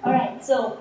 Alright, so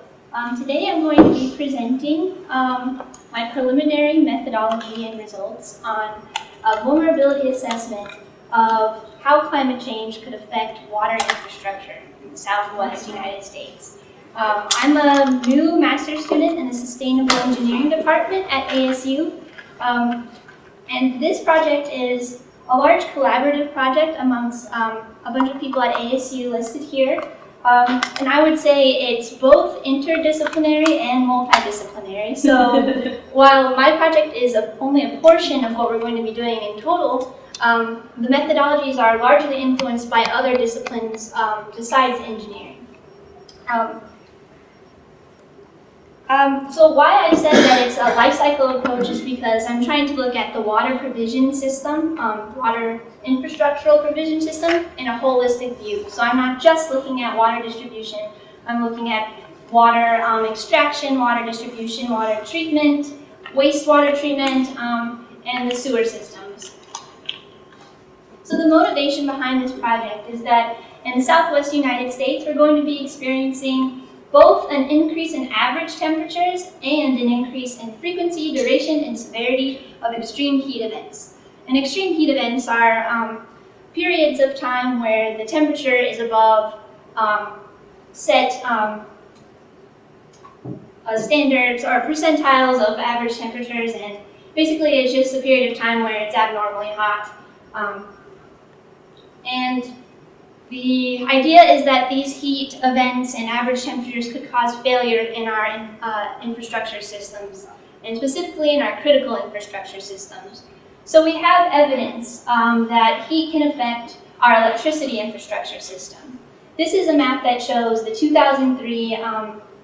today I'm going to be presenting my preliminary methodology and results on a vulnerability assessment of how climate change could affect water infrastructure in the Southwest United States. I'm a new master's student in the Sustainable Engineering Department at ASU, and this project is a large collaborative project amongst a bunch of people at ASU listed here. And I would say it's both interdisciplinary and multidisciplinary. So while my project is only a portion of what we're going to be doing in total, the methodologies are largely influenced by other disciplines besides engineering. So why I said that it's a life cycle approach is because I'm trying to look at the water provision system, water infrastructural provision system in a holistic view. So I'm not just looking at water distribution, I'm looking at water extraction, water distribution, water treatment, wastewater treatment, and the sewer systems. So the motivation behind this project is that in the Southwest United States, we're going to be experiencing both an increase in average temperatures and an increase in frequency, duration, and severity of extreme heat events. And extreme heat events are periods of time where the temperature is above set standards or percentiles of average temperatures, and basically it's just a period of time where it's abnormally hot. And the idea is that these heat events and average temperatures could cause failure in our infrastructure systems, and specifically in our critical infrastructure systems. So we have evidence that heat can affect our electricity infrastructure system. This is a map that shows the 2003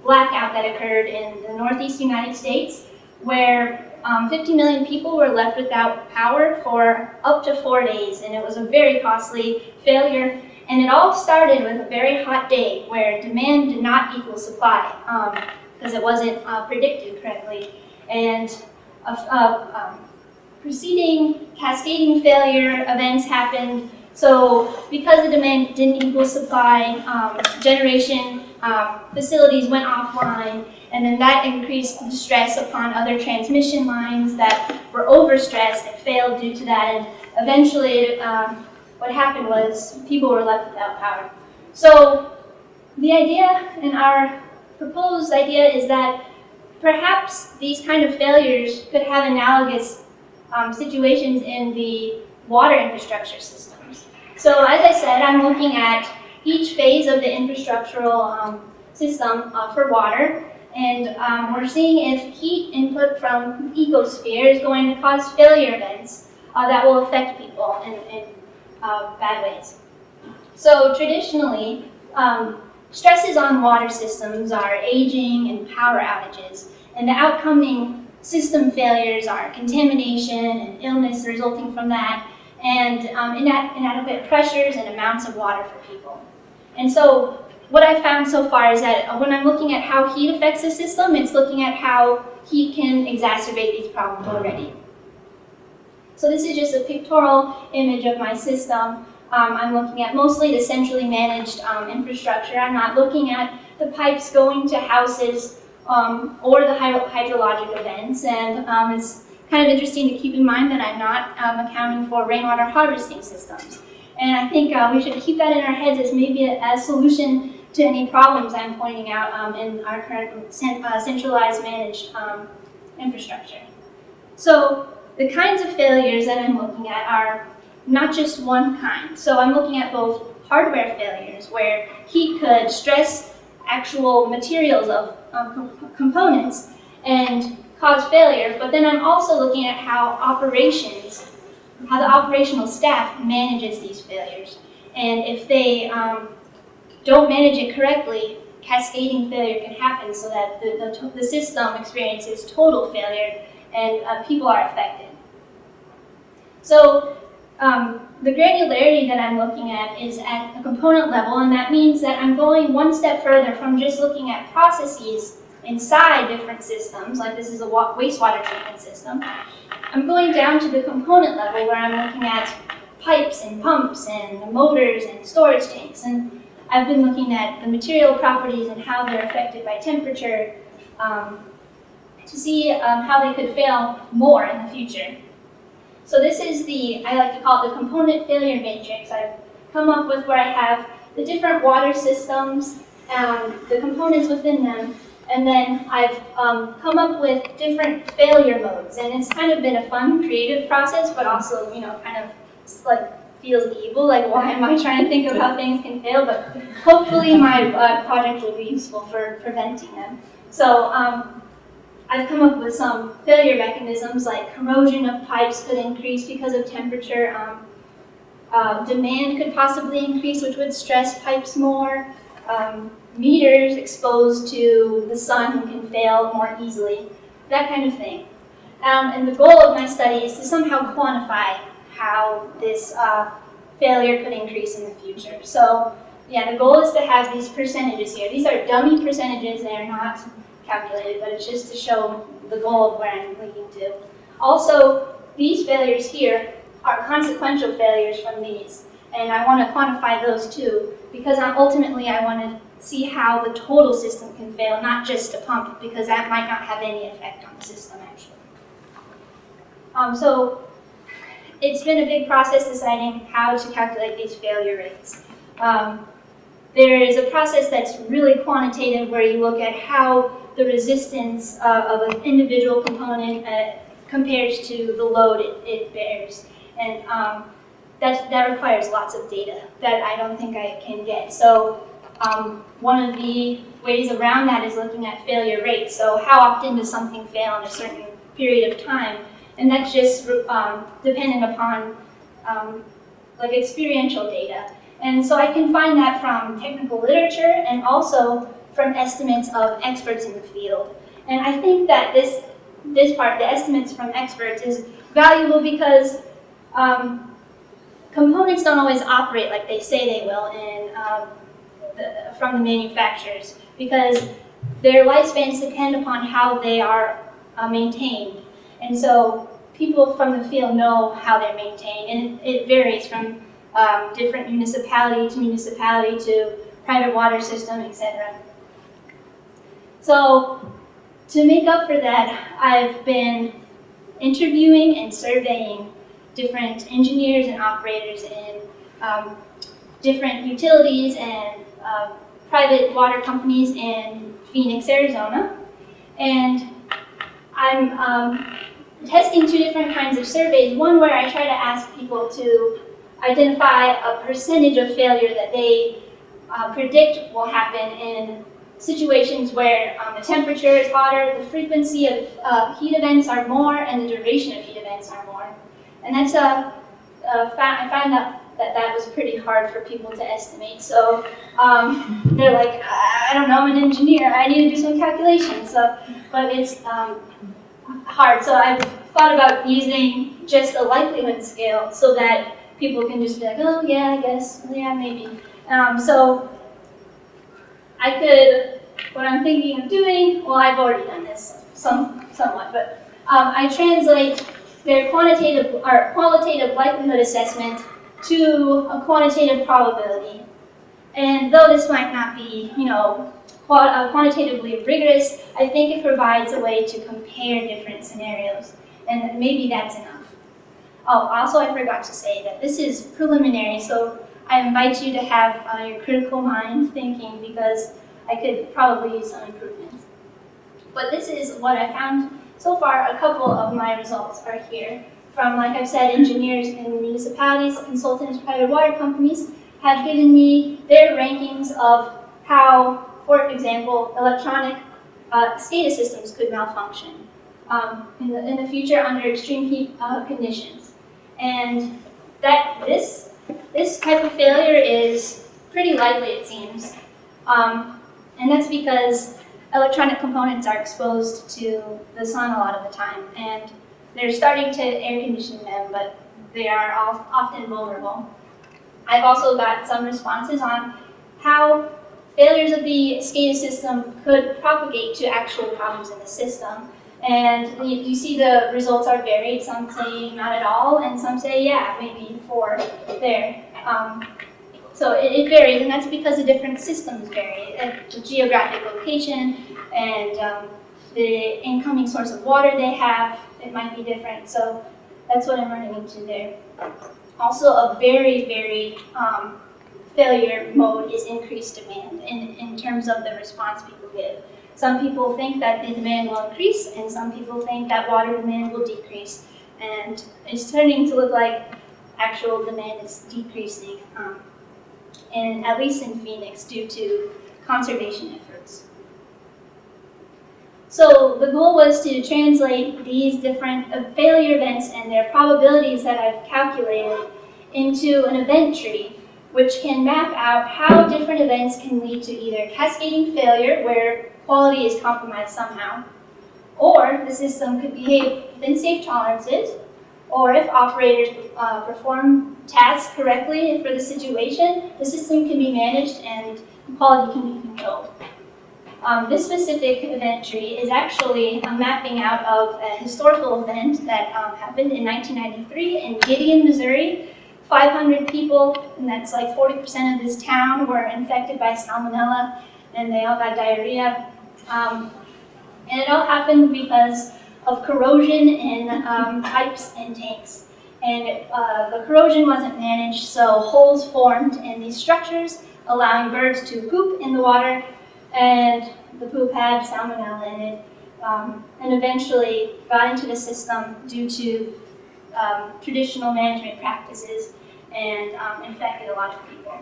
blackout that occurred in the Northeast United States, where 50 million people were left without power for up to 4 days, and it was a very costly failure. And it all started with a very hot day where demand did not equal supply because it wasn't predicted correctly. And preceding cascading failure events happened. So because the demand didn't equal supply, generation facilities went offline, and then that increased the stress upon other transmission lines that were overstressed and failed due to that. And eventually, what happened was people were left without power. So the idea, and our proposed idea, is that perhaps these kind of failures could have analogous situations in the water infrastructure systems. So as I said, I'm looking at each phase of the infrastructural system for water, and we're seeing if heat input from the ecosphere is going to cause failure events that will affect people in bad ways. So traditionally, stresses on water systems are aging and power outages, and the outcoming system failures are contamination and illness resulting from that, and inadequate pressures and amounts of water for people. And so what I've found so far is that when I'm looking at how heat affects the system, it's looking at how heat can exacerbate these problems already. So this is just a pictorial image of my system. I'm looking at mostly the centrally managed infrastructure. I'm not looking at the pipes going to houses or the hydrologic events. And it's kind of interesting to keep in mind that I'm not accounting for rainwater harvesting systems. And I think we should keep that in our heads as maybe a solution to any problems I'm pointing out in our current centralized managed infrastructure. So the kinds of failures that I'm looking at are not just one kind. So I'm looking at both hardware failures, where heat could stress actual materials of components and cause failure, but then I'm also looking at how the operational staff manages these failures. And if they don't manage it correctly, cascading failure can happen so that the system experiences total failure and people are affected. So the granularity that I'm looking at is at a component level, and that means that I'm going one step further from just looking at processes inside different systems, like this is a wastewater treatment system. I'm going down to the component level where I'm looking at pipes and pumps and motors and storage tanks. And I've been looking at the material properties and how they're affected by temperature to see how they could fail more in the future. So this is I like to call it the component failure matrix. I've come up with where I have the different water systems and the components within them, and then I've come up with different failure modes. And it's kind of been a fun, creative process, but also, kind of like feels evil, like why am I trying to think of how things can fail? But hopefully my project will be useful for preventing them. So I've come up with some failure mechanisms, like corrosion of pipes could increase because of temperature. Demand could possibly increase, which would stress pipes more. Meters exposed to the sun can fail more easily, that kind of thing. And the goal of my study is to somehow quantify how this failure could increase in the future. So yeah, the goal is to have these percentages here. These are dummy percentages, they are not calculated, but it's just to show the goal of where I'm leading to. Also, these failures here are consequential failures from these, and I want to quantify those too, because ultimately I want to see how the total system can fail, not just a pump, because that might not have any effect on the system actually. So it's been a big process deciding how to calculate these failure rates. There is a process that's really quantitative where you look at how the resistance of an individual component compares to the load it bears. And that requires lots of data that I don't think I can get. So one of the ways around that is looking at failure rates. So how often does something fail in a certain period of time? And that's just dependent upon like experiential data. And so I can find that from technical literature and also from estimates of experts in the field. And I think that this part, the estimates from experts, is valuable because components don't always operate like they say they will from the manufacturers, because their lifespans depend upon how they are maintained. And so people from the field know how they're maintained, and it varies from different municipality to private water system, etc. So to make up for that, I've been interviewing and surveying different engineers and operators in different utilities and private water companies in Phoenix, Arizona. And I'm testing two different kinds of surveys. One where I try to ask people to identify a percentage of failure that they predict will happen in situations where the temperature is hotter, the frequency of heat events are more, and the duration of heat events are more. And that's I found that was pretty hard for people to estimate. So they're like, I don't know, I'm an engineer, I need to do some calculations. So, but it's hard. So I've thought about using just a likelihood scale so that people can just be like, oh yeah, I guess, yeah, maybe. So what I'm thinking of doing, well, I've already done this somewhat, but I translate their qualitative likelihood assessment to a quantitative probability. And though this might not be, quantitatively rigorous, I think it provides a way to compare different scenarios, and maybe that's enough. Oh, also I forgot to say that this is preliminary, so I invite you to have your critical mind thinking, because I could probably use some improvements. But this is what I found so far. A couple of my results are here from, like I've said, engineers in municipalities, consultants, private water companies have given me their rankings of how, for example, electronic SCADA systems could malfunction in the future under extreme heat conditions. And that this type of failure is pretty likely, it seems. And that's because electronic components are exposed to the sun a lot of the time, and they're starting to air condition them, but they are often vulnerable. I've also got some responses on how failures of the SCADA system could propagate to actual problems in the system. And you see the results are varied. Some say not at all, and some say, yeah, maybe 4 there. So it varies, and that's because the different systems vary. The geographic location and the incoming source of water they have, it might be different. So that's what I'm running into there. Also, a very failure mode is increased demand in terms of the response people give. Some people think that the demand will increase, and some people think that water demand will decrease. And it's turning to look like actual demand is decreasing, and at least in Phoenix, due to conservation efforts. So the goal was to translate these different failure events and their probabilities that I've calculated into an event tree, which can map out how different events can lead to either cascading failure, where quality is compromised somehow, or the system could behave within safe tolerances, or if operators perform tasks correctly for the situation, the system can be managed and quality can be controlled. This specific event tree is actually a mapping out of a historical event that happened in 1993 in Gideon, Missouri. 500 people, and that's like 40% of this town, were infected by salmonella, and they all got diarrhea. And it all happened because of corrosion in pipes and tanks. And the corrosion wasn't managed, so holes formed in these structures, allowing birds to poop in the water, and the poop had salmonella in it, and eventually got into the system due to traditional management practices and infected a lot of people.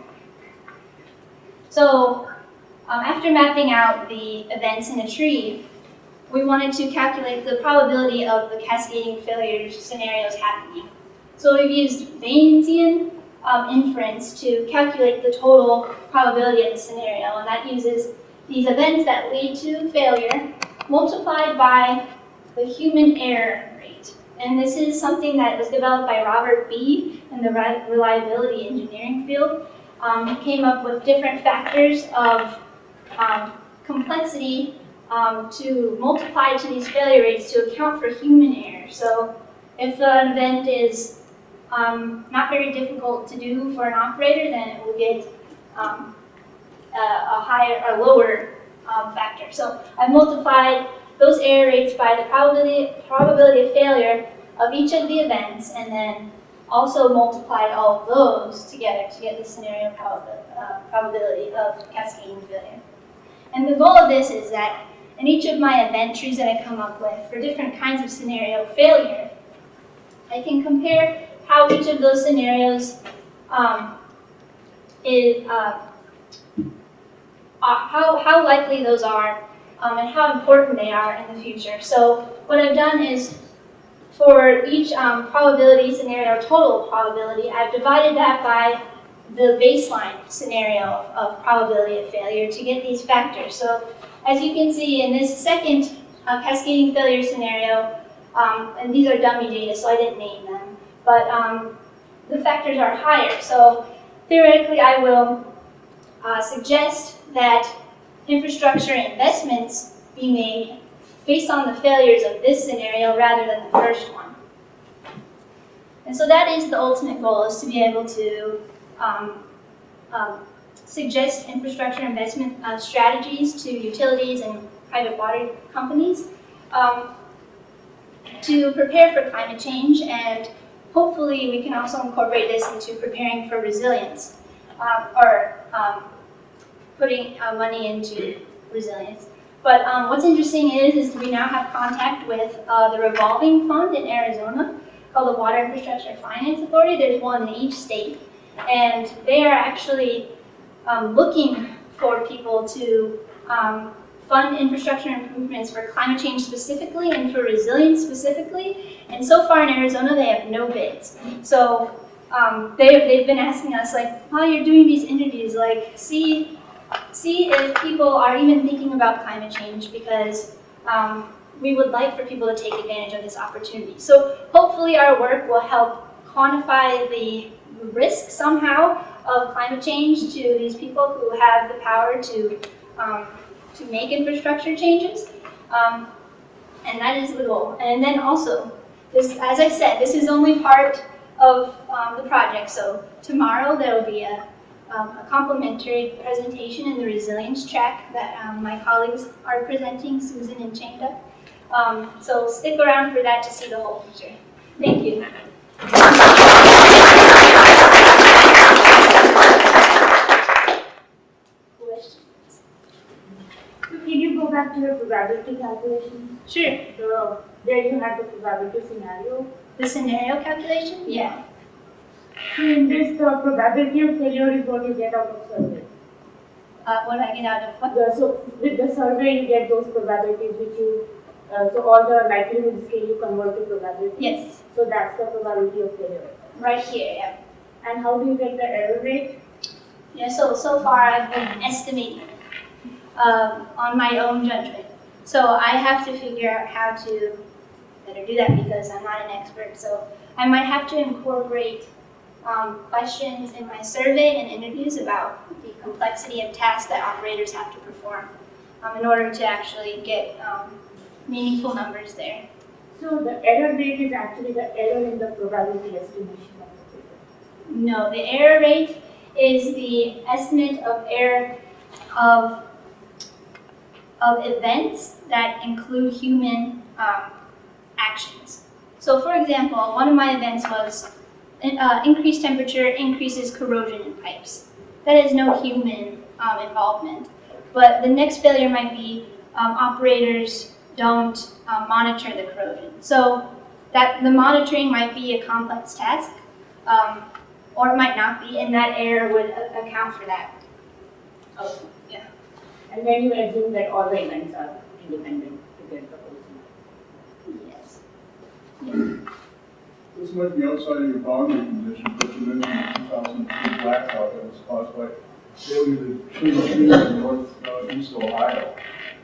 So after mapping out the events in a tree, we wanted to calculate the probability of the cascading failure scenarios happening. So we've used Bayesian inference to calculate the total probability of the scenario, and that uses these events that lead to failure multiplied by the human error rate. And this is something that was developed by Robert B. in the reliability engineering field. He came up with different factors of complexity to multiply to these failure rates to account for human error. So if an event is not very difficult to do for an operator, then it will get a higher or lower factor. So I multiplied those error rates by the probability of failure of each of the events, and then also multiplied all of those together to get the scenario probability of cascading failure. And the goal of this is that in each of my event trees that I come up with for different kinds of scenario failure, I can compare how each of those scenarios how likely those are and how important they are in the future. So what I've done is for each probability scenario, total probability, I've divided that by the baseline scenario of probability of failure to get these factors. So as you can see in this second cascading failure scenario, and these are dummy data, so I didn't name them, but the factors are higher. So theoretically, I will suggest that infrastructure investments be made based on the failures of this scenario rather than the first one. And so that is the ultimate goal, is to be able to suggest infrastructure investment strategies to utilities and private water companies to prepare for climate change, and hopefully we can also incorporate this into preparing for resilience or putting money into resilience. But what's interesting is we now have contact with the Revolving Fund in Arizona, called the Water Infrastructure Finance Authority. There's one in each state, and they are actually looking for people to fund infrastructure improvements for climate change specifically and for resilience specifically. And so far in Arizona, they have no bids. So they've been asking us, like, while you're doing these interviews, like, see if people are even thinking about climate change, because we would like for people to take advantage of this opportunity. So hopefully our work will help quantify the risk somehow of climate change to these people who have the power to make infrastructure changes. And that is the goal. And then also, this, as I said, this is only part of the project. So tomorrow there will be a a complimentary presentation in the resilience track that my colleagues are presenting, Susan and Changdeok. So stick around for that to see the whole picture. Thank you. Questions? So can you go back to your probability calculation? Sure. There you had the probability scenario. The scenario calculation? Yeah. So in this, the probability of failure is what you get out of survey. What do I get out of what? So with the survey, you get those probabilities which you, so all the likelihood scale you convert to probability. Yes. So that's the probability of failure. Right here, yeah. And how do you get the error rate? Yeah, so far I've been estimating on my own judgment. So I have to figure out how to better do that because I'm not an expert. So I might have to incorporate questions in my survey and interviews about the complexity of tasks that operators have to perform in order to actually get meaningful numbers there. So the error rate is actually the error in the probability estimation of the figure. No, the error rate is the estimate of error of events that include human actions. So for example, one of my events was increased temperature increases corrosion in pipes. That has no human involvement. But the next failure might be operators don't monitor the corrosion. So that the monitoring might be a complex task, or it might not be, and that error would account for that. Okay. Yeah. And then you assume that all the events are independent to get the whole thing. Yes. This might be outside of your boundary condition, but you mentioned the 2002 blackout that was caused by failure to change trees in northeast Ohio.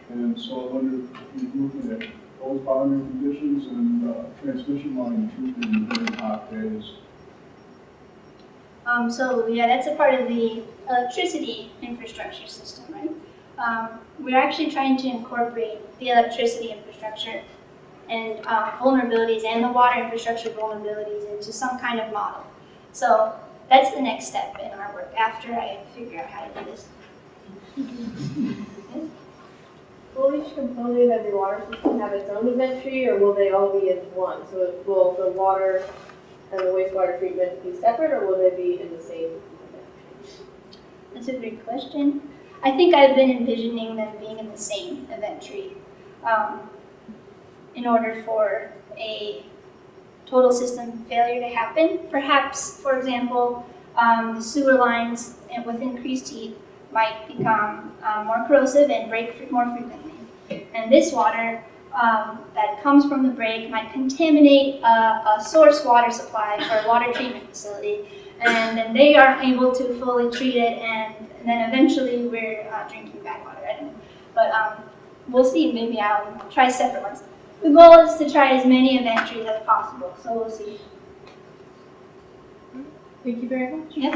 And so I wonder if you're looking at those boundary conditions and transmission line treatment in very hot days. So yeah, that's a part of the electricity infrastructure system, right? We're actually trying to incorporate the electricity infrastructure and vulnerabilities and the water infrastructure vulnerabilities into some kind of model. So that's the next step in our work after I figure out how to do this. Yes? Will each component of your water system have its own event tree, or will they all be in one? So will the water and the wastewater treatment be separate, or will they be in the same event tree? That's a great question. I think I've been envisioning them being in the same event tree in order for a total system failure to happen. Perhaps, for example, the sewer lines with increased heat might become more corrosive and break more frequently. And this water that comes from the break might contaminate a source water supply for a water treatment facility. And then they aren't able to fully treat it, and then eventually we're drinking bad water. I don't know. But we'll see. Maybe I'll try separate ones. The goal is to try as many event trees as possible, so we'll see. Thank you very much. Yep.